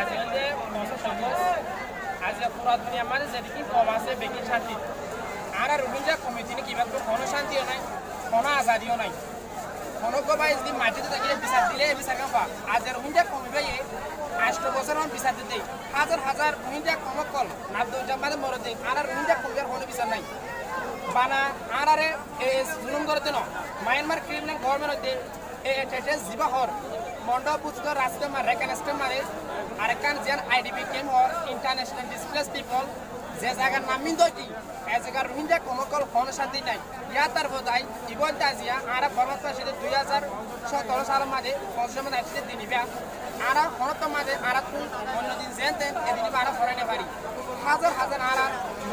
আজিকালি মজা সবুজ আজ পুরা দুনিয়া মানে যেদিকে কম আছে বেশি শান্তি আর রোহিঙ্গা কমিটি কিবা কোনো শান্তিও নাই কোনো আজাদিও নাই কোনো কবাই যদি মাটিতে থাকিলে বিচার দিলে বিচার কাপা আজ রোহিঙ্গা কমিবাই 8 বছর বিচার দিতে হাজার হাজার রোহিঙ্গা কমকল না মানে মরে দেয় আর রোহিঙ্গা কমিবার কোনো বিচার নাই বানা আর জুলুম করতে ন মায়ানমার ক্রিমিনাল গভর্নমেন্ট জিবা হর মন্ডপ পুজো রাষ্ট্র মারে কানেস্টে মারে আর কান যেন আইডিপি কেম হর ইন্টারন্যাশনাল ডিসপ্লেস পিপল যে জায়গার নামিন দইটি এ জায়গার রোহিঙ্গা কমকল কোনো শান্তি নাই ইয়া তার বোধাই ইবন তাজিয়া আর বর্মাত সাথে 2017 সালের মাঝে পঞ্চম দায়িত্বে দিনিবা আর হনত মাঝে আর অন্যদিন জেনতেন এদিন আর ফরাইনে পারি হাজার হাজার আর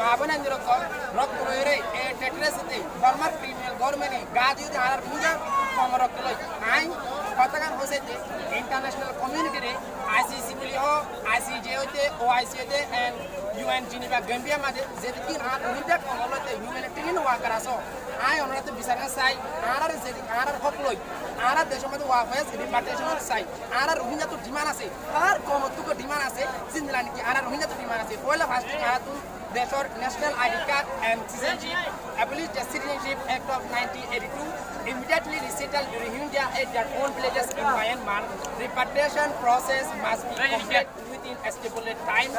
মাবনা নিরকল রক্ত রয়ে এ টেট্রেসিতে বর্মার ক্রিমিনাল গভর্নমেন্টে গাজি আর রোহিঙ্গা কম রক্ত লই আইন কতগান হয়েছে ইন্টারন্যাশনাল কমিউনিটি ICC বলি ও ICJ হইতে OIC হইতে এন্ড UN জিনিভা গাম্বিয়া মাঝে যেদিন আর রোহিঙ্গা কমলতে হিউম্যানিটেরিয়ান ওয়ার্কার আসো আই অনুরাতে বিচার চাই আর যেদিন আর হক লই আর দেশের মধ্যে ওয়াফেস রিপার্টেশন চাই আর রোহিঙ্গা তো ডিমান্ড আছে আর কমতুক ডিমান্ড আছে জিন্দলা নাকি আর রোহিঙ্গা তো ডিমান্ড আছে পয়লা ফার্স্ট আর দেশের national ID card and citizenship abolish the Citizenship Act of 1982 immediately resettle the Rohingya at their own villages in Myanmar. Repatriation process must be complete within a stipulated time.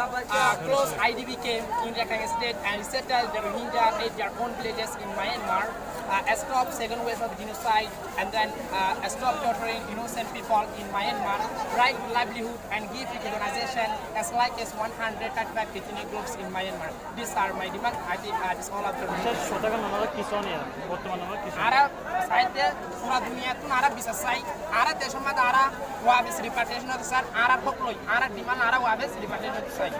Close IDB camp in Rakhine State and resettle the Rohingya at their own villages in Myanmar. Stop second wave of genocide and then stop torturing innocent people in Myanmar, right to livelihood and give recognition as like as 135 ethnic groups in Myanmar. These are my demand. I think this all of the Arab side pura dunia tu Arab bisa sai Arab দেশের মধ্যে Arab ওয়াবেস রিপার্টেশন হতে sir Arab হকলই Arab demand Arab ওয়াবেস রিপার্টেশন হতে চাই